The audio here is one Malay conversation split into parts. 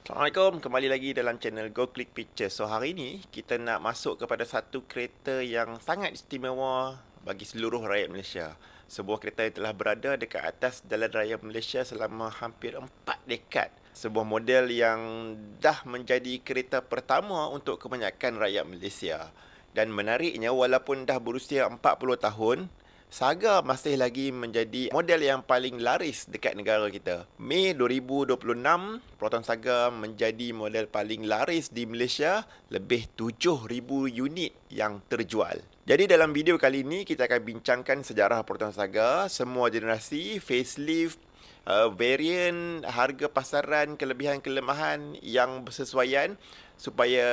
Assalamualaikum, kembali lagi dalam channel Go Click Picture. So hari ini kita nak masuk kepada satu kereta yang sangat istimewa bagi seluruh rakyat Malaysia. Sebuah kereta yang telah berada dekat atas jalan raya Malaysia selama hampir 4 dekad. Sebuah model yang dah menjadi kereta pertama untuk kebanyakan rakyat Malaysia. Dan menariknya, walaupun dah berusia 40 tahun, Saga masih lagi menjadi model yang paling laris dekat negara kita. Mei 2026, Proton Saga menjadi model paling laris di Malaysia, lebih 7,000 unit yang terjual. Jadi dalam video kali ini kita akan bincangkan sejarah Proton Saga, semua generasi, facelift, varian, harga pasaran, kelebihan-kelemahan yang bersesuaian supaya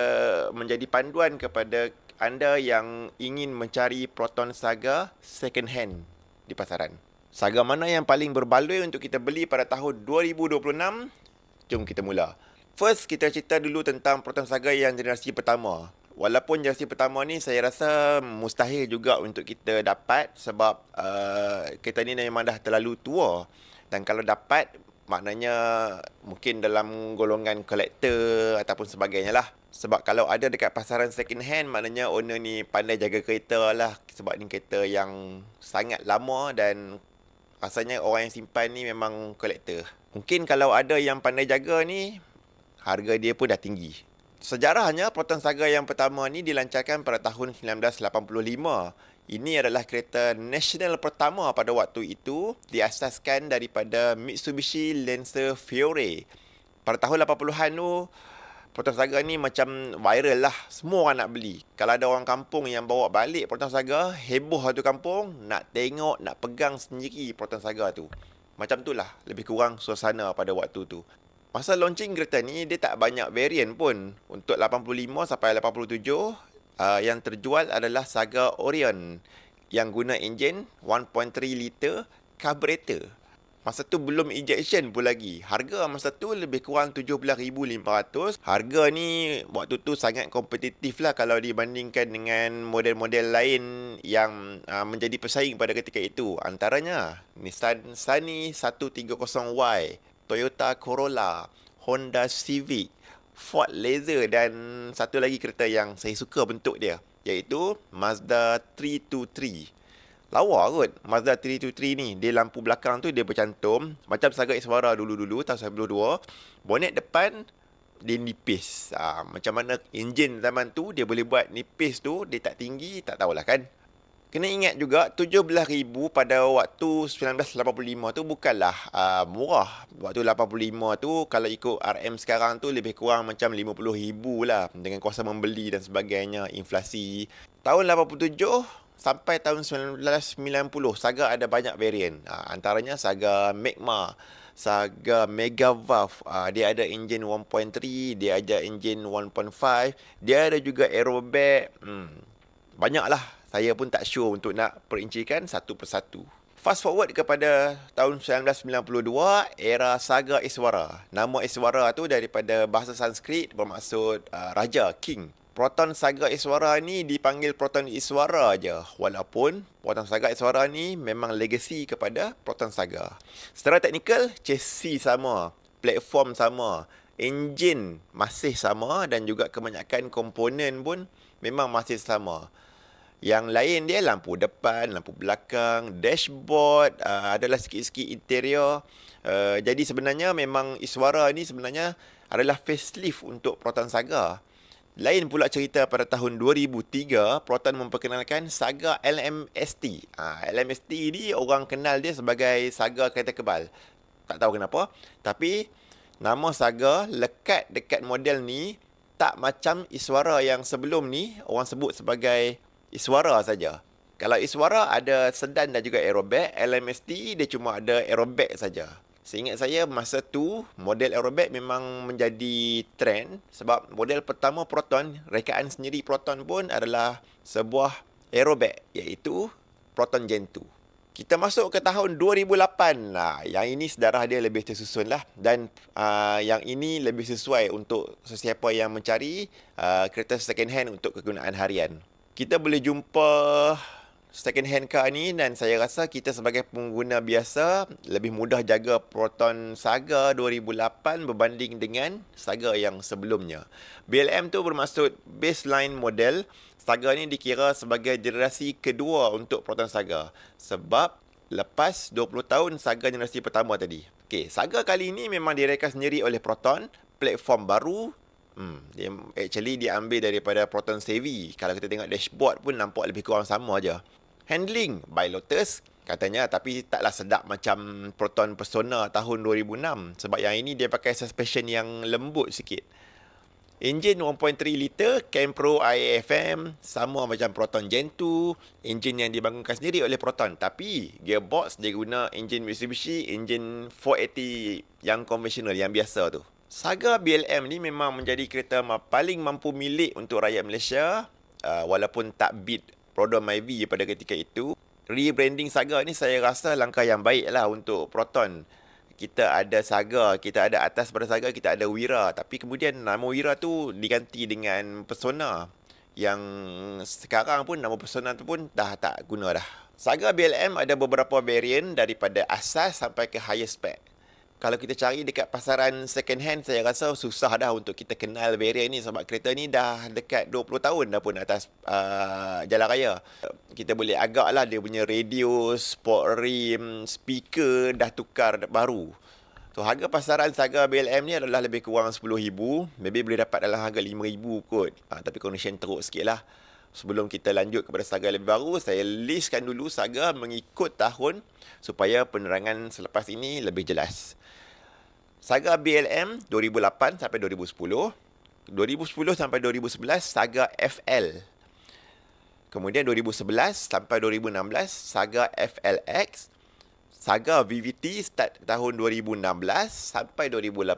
menjadi panduan kepada anda yang ingin mencari Proton Saga second hand di pasaran. Saga mana yang paling berbaloi untuk kita beli pada tahun 2026? Jom kita mula. First, kita cerita dulu tentang Proton Saga yang generasi pertama. Walaupun generasi pertama ni saya rasa mustahil juga untuk kita dapat sebab kereta ni memang dah terlalu tua. Dan kalau dapat, maknanya mungkin dalam golongan kolektor ataupun sebagainya lah. Sebab kalau ada dekat pasaran second hand, maknanya owner ni pandai jaga kereta lah. Sebab ni kereta yang sangat lama dan rasanya orang yang simpan ni memang kolektor. Mungkin kalau ada yang pandai jaga ni, harga dia pun dah tinggi. Sejarahnya, Proton Saga yang pertama ni dilancarkan pada tahun 1985. Ini adalah kereta nasional pertama pada waktu itu, diasaskan daripada Mitsubishi Lancer Fiore. Pada tahun 80-an tu, Proton Saga ni macam viral lah. Semua orang nak beli. Kalau ada orang kampung yang bawa balik Proton Saga, heboh satu kampung, nak tengok, nak pegang sendiri Proton Saga tu. Macam tu lah lebih kurang suasana pada waktu tu. Masa launching kereta ni, dia tak banyak varian pun. Untuk 85 sampai 87, yang terjual adalah Saga Orion yang guna enjin 1.3 liter carburetor. Masa tu belum injection pun lagi. Harga masa tu lebih kurang 17,500. Harga ni waktu tu sangat kompetitif lah kalau dibandingkan dengan model-model lain yang menjadi pesaing pada ketika itu. Antaranya Nissan Sunny 130Y, Toyota Corolla, Honda Civic, Ford Laser dan satu lagi kereta yang saya suka bentuk dia, iaitu Mazda 323. Lawa kot Mazda 323 ni. Dia lampu belakang tu dia bercantum macam Saga Iswara dulu-dulu tahun 92. Bonet depan dia nipis. Macam mana enjin zaman tu dia boleh buat nipis tu, dia tak tinggi, tak tahulah kan. Kena ingat juga 17,000 pada waktu 1985 tu bukanlah murah. Waktu 85 tu kalau ikut RM sekarang tu lebih kurang macam 50,000 lah dengan kuasa membeli dan sebagainya, inflasi. Tahun 87 sampai tahun 1990 Saga ada banyak varian. Antaranya Saga Magma, Saga Mega Valve. Dia ada enjin 1.3, dia ada enjin 1.5, dia ada juga aerobag. Banyak lah. Saya pun tak sure untuk nak perincikan satu persatu. Fast forward kepada tahun 1992, era Saga Iswara. Nama Iswara tu daripada bahasa Sanskrit bermaksud Raja, King. Proton Saga Iswara ni dipanggil Proton Iswara aja, walaupun Proton Saga Iswara ni memang legacy kepada Proton Saga. Secara teknikal, chassis sama, platform sama, enjin masih sama dan juga kebanyakan komponen pun memang masih sama. Yang lain dia lampu depan, lampu belakang, dashboard, adalah sikit-sikit interior. Jadi sebenarnya memang Iswara ni sebenarnya adalah facelift untuk Proton Saga. Lain pula cerita pada tahun 2003, Proton memperkenalkan Saga LMST. LMST ni orang kenal dia sebagai Saga kereta kebal. Tak tahu kenapa. Tapi nama Saga lekat dekat model ni tak macam Iswara yang sebelum ni orang sebut sebagai Iswara saja. Kalau Iswara ada sedan dan juga aerobag, LMST dia cuma ada aerobag saja. Seingat saya masa tu model aerobag memang menjadi trend sebab model pertama Proton, rekaan sendiri Proton pun adalah sebuah aerobag iaitu Proton Gen 2. Kita masuk ke tahun 2008 lah. Yang ini sedarah dia lebih tersusun lah. Dan yang ini lebih sesuai untuk sesiapa yang mencari kereta second hand untuk kegunaan harian. Kita boleh jumpa second hand car ni, dan saya rasa kita sebagai pengguna biasa lebih mudah jaga Proton Saga 2008 berbanding dengan Saga yang sebelumnya. BLM tu bermaksud baseline model. Saga ni dikira sebagai generasi kedua untuk Proton Saga sebab lepas 20 tahun Saga generasi pertama tadi. Okey, Saga kali ni memang direka sendiri oleh Proton, platform baru. Dia ambil daripada Proton Savvy. Kalau kita tengok dashboard pun nampak lebih kurang sama aja. Handling by Lotus katanya, tapi taklah sedap macam Proton Persona tahun 2006 sebab yang ini dia pakai suspension yang lembut sikit. Enjin 1.3 liter Campro IAFM, sama macam Proton Gen 2, enjin yang dibangunkan sendiri oleh Proton, tapi gearbox dia guna enjin Mitsubishi, enjin 480 yang konvensional, yang biasa tu. Saga BLM ni memang menjadi kereta paling mampu milik untuk rakyat Malaysia, walaupun tak beat Proton Myvi pada ketika itu. Rebranding Saga ni saya rasa langkah yang baik lah untuk Proton. Kita ada Saga, kita ada atas pada Saga, kita ada Wira. Tapi kemudian nama Wira tu diganti dengan Persona. Yang sekarang pun nama Persona tu pun dah tak guna dah. Saga BLM ada beberapa varian daripada asas sampai ke higher spec. Kalau kita cari dekat pasaran second hand, saya rasa susah dah untuk kita kenal varian ni sebab kereta ni dah dekat 20 tahun dah pun atas jalan raya. Kita boleh agak lah dia punya radio, sport rim, speaker dah tukar baru. So harga pasaran Saga BLM ni adalah lebih kurang RM10,000. Maybe boleh dapat dalam harga RM5,000 kot. Tapi condition teruk sikit lah. Sebelum kita lanjut kepada Saga lebih baru, saya listkan dulu Saga mengikut tahun supaya penerangan selepas ini lebih jelas. Saga BLM 2008 sampai 2010, 2010 sampai 2011 Saga FL. Kemudian 2011 sampai 2016 Saga FLX. Saga VVT start tahun 2016 sampai 2018.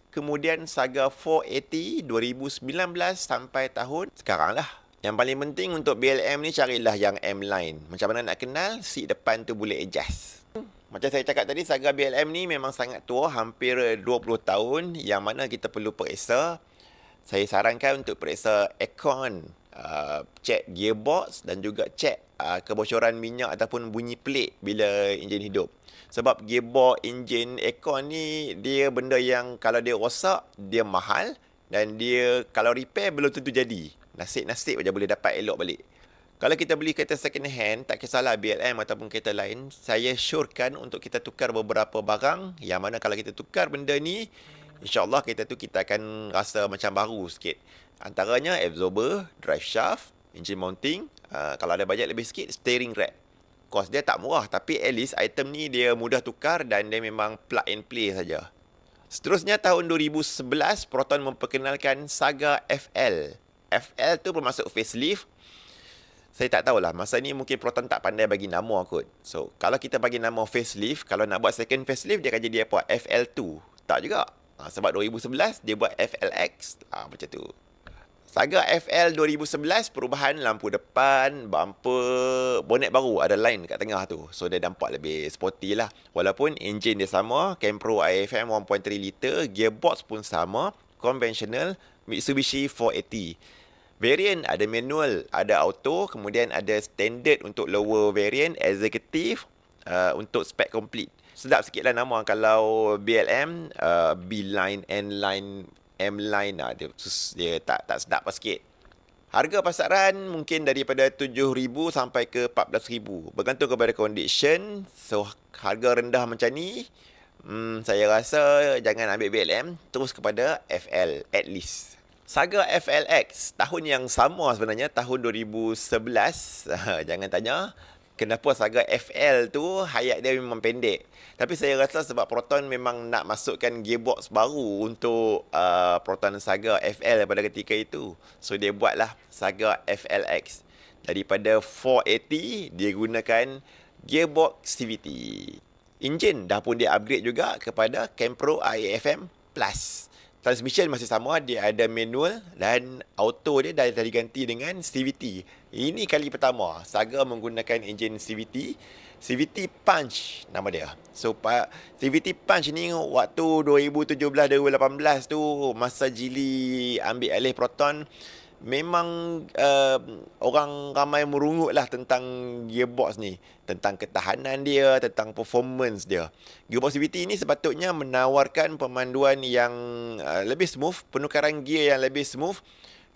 Kemudian Saga 480 2019 sampai tahun sekarang lah. Yang paling penting untuk BLM ni, carilah yang M-Line. Macam mana nak kenal? Seat depan tu boleh adjust. Macam saya cakap tadi, Saga BLM ni memang sangat tua, hampir 20 tahun, yang mana kita perlu periksa. Saya sarankan untuk periksa aircon, cek gearbox dan juga cek kebocoran minyak ataupun bunyi pelik bila enjin hidup. Sebab gearbox, enjin, aircon ni dia benda yang kalau dia rosak, dia mahal, dan dia kalau repair belum tentu jadi. Nasib-nasib je boleh dapat elok balik. Kalau kita beli kereta second hand, tak kisahlah BLM ataupun kereta lain, saya syorkan untuk kita tukar beberapa barang, yang mana kalau kita tukar benda ni, InsyaAllah kereta tu kita akan rasa macam baru sikit. Antaranya absorber, drive shaft, engine mounting, kalau ada bajet lebih sikit, steering rack. Kos dia tak murah, tapi at least item ni dia mudah tukar dan dia memang plug and play saja. Seterusnya tahun 2011, Proton memperkenalkan Saga FL. FL tu bermaksud facelift. Saya tak tahulah, masa ni mungkin Proton tak pandai bagi nama kot. So, kalau kita bagi nama facelift, kalau nak buat second facelift, dia akan jadi apa? FL2. Tak juga. Sebab 2011, dia buat FLX. Macam tu. Saga FL 2011, perubahan lampu depan, bumper, bonet baru, ada line kat tengah tu. So, dia nampak lebih sporty lah. Walaupun enjin dia sama, Campro IFM 1.3 liter, gearbox pun sama, konvensional, Mitsubishi 480. Variant ada manual, ada auto, kemudian ada standard untuk lower variant, executive, untuk spec complete. Sedap sikit lah nama. Kalau BLM, B-line, N-line, M-line, dia tak sedap lah sikit. Harga pasaran mungkin daripada 7,000 sampai ke 14,000. Bergantung kepada condition. So, harga rendah macam ni, saya rasa jangan ambil BLM, terus kepada FL at least. Saga FLX, tahun yang sama sebenarnya, tahun 2011. Jangan tanya kenapa Saga FL tu hayat dia memang pendek. Tapi saya rasa sebab Proton memang nak masukkan gearbox baru untuk Proton Saga FL pada ketika itu. So dia buatlah Saga FLX. Daripada 480, dia gunakan gearbox CVT. Enjin dah pun dia upgrade juga kepada Campro IAFM Plus. Transmission masih sama, dia ada manual dan auto dia dah diganti dengan CVT. Ini kali pertama Saga menggunakan enjin CVT. CVT Punch nama dia. So CVT Punch ni waktu 2017-2018 tu, masa Geely ambil alih Proton, memang orang ramai merungut lah tentang gearbox ni, tentang ketahanan dia, tentang performance dia. Gearbox CVT ni sepatutnya menawarkan pemanduan yang lebih smooth, penukaran gear yang lebih smooth.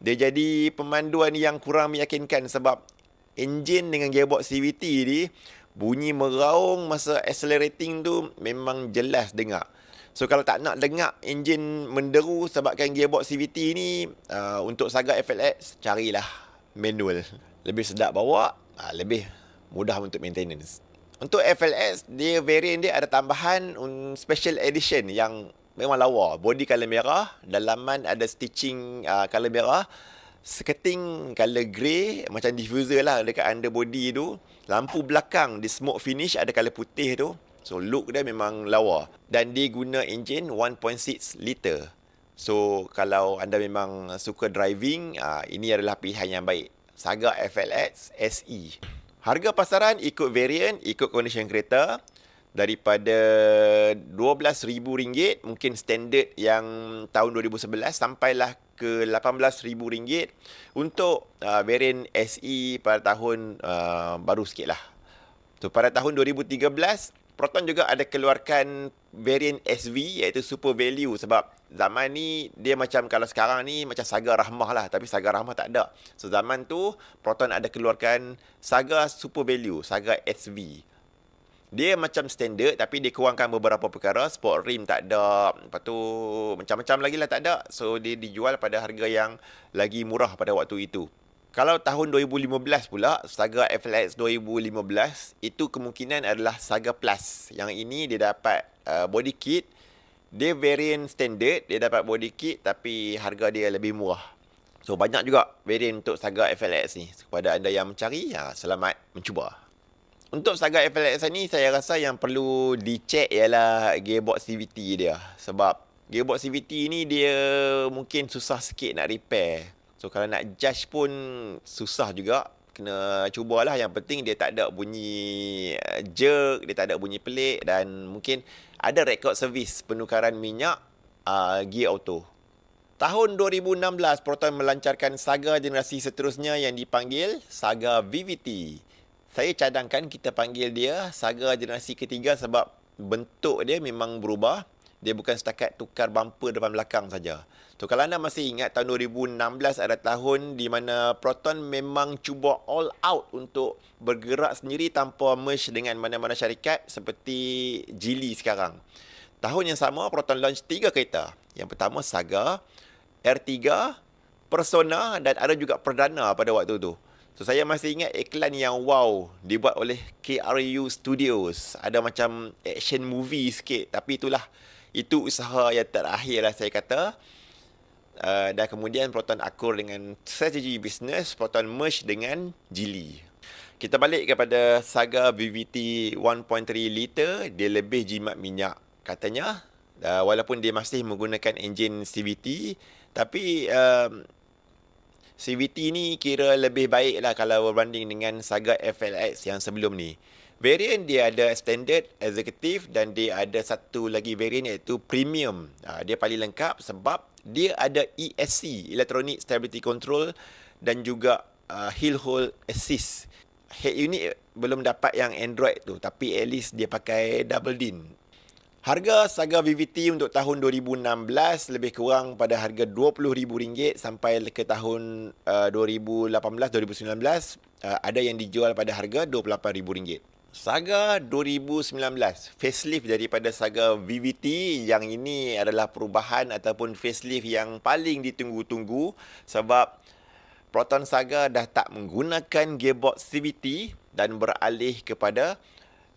Dia jadi pemanduan yang kurang meyakinkan sebab enjin dengan gearbox CVT ni bunyi meraung masa accelerating tu memang jelas dengar. So kalau tak nak dengar enjin menderu sebabkan gearbox CVT ni, untuk Saga FLX carilah manual. Lebih sedap bawa, lebih mudah untuk maintenance. Untuk FLX, dia variant dia ada tambahan special edition yang memang lawa. Body color merah, dalaman ada stitching color merah, skirting color grey macam diffuser lah dekat underbody tu. Lampu belakang di smoke finish ada color putih tu. So look dia memang lawa. Dan dia guna enjin 1.6 liter. So kalau anda memang suka driving, ini adalah pilihan yang baik. Saga FLX SE. Harga pasaran ikut variant, ikut condition kereta. Daripada RM12,000 mungkin standard yang tahun 2011 sampailah ke RM18,000 untuk variant SE pada tahun baru sikit lah. So pada tahun 2013 Proton juga ada keluarkan variant SV iaitu Super Value sebab zaman ni dia macam kalau sekarang ni macam Saga Rahmah lah, tapi Saga Rahmah tak ada. So zaman tu Proton ada keluarkan Saga Super Value, Saga SV. Dia macam standard tapi dia kurangkan beberapa perkara. Sport rim tak ada, lepas tu macam-macam lagi lah tak ada. So dia dijual pada harga yang lagi murah pada waktu itu. Kalau tahun 2015 pula, Saga FLX 2015, itu kemungkinan adalah Saga Plus. Yang ini dia dapat body kit. Dia variant standard, dia dapat body kit tapi harga dia lebih murah. So banyak juga variant untuk Saga FLX ni. Kepada anda yang mencari, selamat mencuba. Untuk Saga FLX ni, saya rasa yang perlu dicek ialah gearbox CVT dia. Sebab gearbox CVT ni dia mungkin susah sikit nak repair. So kalau nak judge pun susah juga. Kena cubalah. Yang penting dia tak ada bunyi jerk, dia tak ada bunyi pelik dan mungkin ada rekod servis penukaran minyak gear auto. Tahun 2016 Proton melancarkan Saga generasi seterusnya yang dipanggil Saga VVT. Saya cadangkan kita panggil dia Saga generasi ketiga sebab bentuk dia memang berubah. Dia bukan setakat tukar bumper depan belakang saja. So kalau anda masih ingat tahun 2016 ada tahun di mana Proton memang cuba all out untuk bergerak sendiri tanpa merge dengan mana-mana syarikat seperti Geely sekarang. Tahun yang sama Proton launch 3 kereta. Yang pertama Saga, R3, Persona dan ada juga Perdana pada waktu tu. So saya masih ingat iklan yang wow dibuat oleh KRU Studios. Ada macam action movie sikit tapi itulah. Itu usaha yang terakhir lah saya kata. Dan kemudian Proton akur dengan strategi bisnes. Proton merge dengan Geely. Kita balik kepada Saga VVT 1.3 liter. Dia lebih jimat minyak katanya. Walaupun dia masih menggunakan enjin CVT. Tapi CVT ni kira lebih baik lah kalau berbanding dengan Saga FLX yang sebelum ni. Variant dia ada standard, executive dan dia ada satu lagi variant iaitu premium. Dia paling lengkap sebab dia ada ESC, Electronic Stability Control dan juga hill hold assist. Head unit belum dapat yang Android tu tapi at least dia pakai double DIN. Harga Saga VVT untuk tahun 2016 lebih kurang pada harga RM20,000 sampai ke tahun 2018-2019 ada yang dijual pada harga RM28,000. Saga 2019, facelift daripada Saga VVT. Yang ini adalah perubahan ataupun facelift yang paling ditunggu-tunggu sebab Proton Saga dah tak menggunakan gearbox CVT dan beralih kepada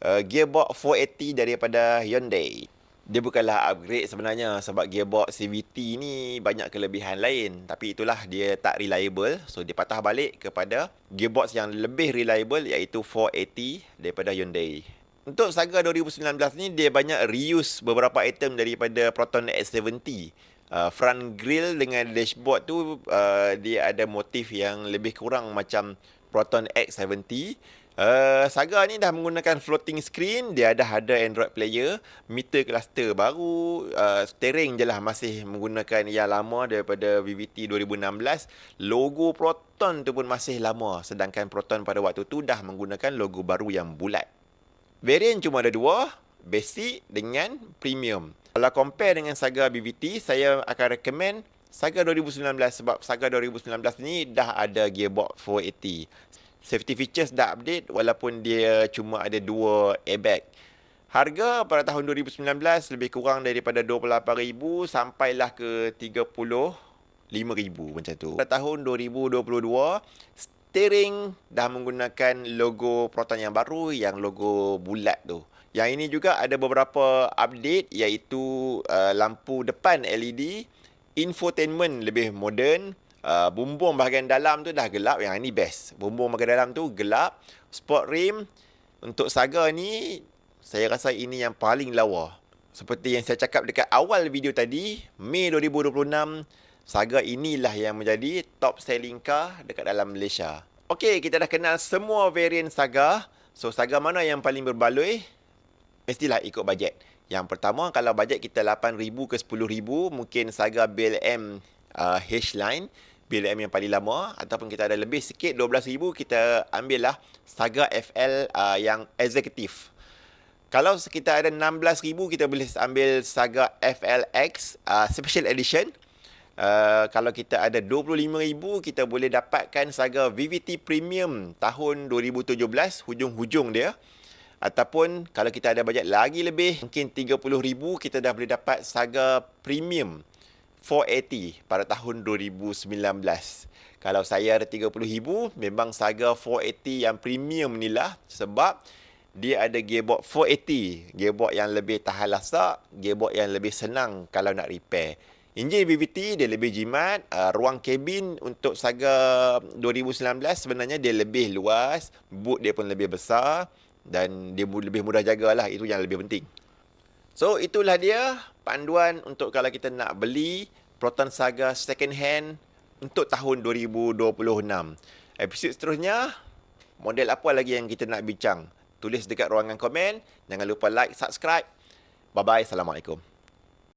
gearbox 480 daripada Hyundai. Dia bukanlah upgrade sebenarnya sebab gearbox CVT ni banyak kelebihan lain. Tapi itulah dia tak reliable. So dia patah balik kepada gearbox yang lebih reliable iaitu 480 daripada Hyundai. Untuk Saga 2019 ni dia banyak reuse beberapa item daripada Proton X70. Front grille dengan dashboard tu dia ada motif yang lebih kurang macam Proton X70. Saga ni dah menggunakan floating screen, dia dah ada Android player, meter cluster baru, steering je lah masih menggunakan yang lama daripada VVT 2016. Logo Proton tu pun masih lama, sedangkan Proton pada waktu tu dah menggunakan logo baru yang bulat. Variant cuma ada dua, basic dengan premium. Kalau compare dengan Saga BVT, saya akan recommend Saga 2019 sebab Saga 2019 ni dah ada gearbox 480. Safety features dah update walaupun dia cuma ada 2 airbag. Harga pada tahun 2019 lebih kurang daripada 28,000 sampailah ke 35,000 macam tu. Pada tahun 2022, steering dah menggunakan logo Proton yang baru, yang logo bulat tu. Yang ini juga ada beberapa update iaitu lampu depan LED, infotainment lebih moden, bumbung bahagian dalam tu dah gelap. Yang ini best. Bumbung bahagian dalam tu gelap. Sport rim. Untuk Saga ni, saya rasa ini yang paling lawa. Seperti yang saya cakap dekat awal video tadi, Mei 2026, Saga inilah yang menjadi top selling car dekat dalam Malaysia. Okey, kita dah kenal semua variant Saga. So, Saga mana yang paling berbaloi? Mestilah ikut bajet. Yang pertama, kalau bajet kita 8,000 ke 10,000, mungkin Saga BLM H-Line, BLM yang paling lama, ataupun kita ada lebih sikit 12,000, kita ambillah Saga FL yang eksekutif. Kalau kita ada 16,000, kita boleh ambil Saga FLX Special Edition. Kalau kita ada 25,000, kita boleh dapatkan Saga VVT Premium tahun 2017, hujung-hujung dia. Ataupun kalau kita ada bajet lagi lebih, mungkin 30,000, kita dah boleh dapat Saga Premium 480 pada tahun 2019. Kalau saya ada 30,000, memang Saga 480 yang premium ni lah, sebab dia ada gearbox 480. Gearbox yang lebih tahan lasak, gearbox yang lebih senang kalau nak repair. Enjin VVT dia lebih jimat, ruang kabin untuk Saga 2019 sebenarnya dia lebih luas, boot dia pun lebih besar dan dia lebih mudah jagalah, itu yang lebih penting. So, itulah dia panduan untuk kalau kita nak beli Proton Saga second hand untuk tahun 2026. Episod seterusnya, model apa lagi yang kita nak bincang? Tulis dekat ruangan komen. Jangan lupa like, subscribe. Bye-bye. Assalamualaikum.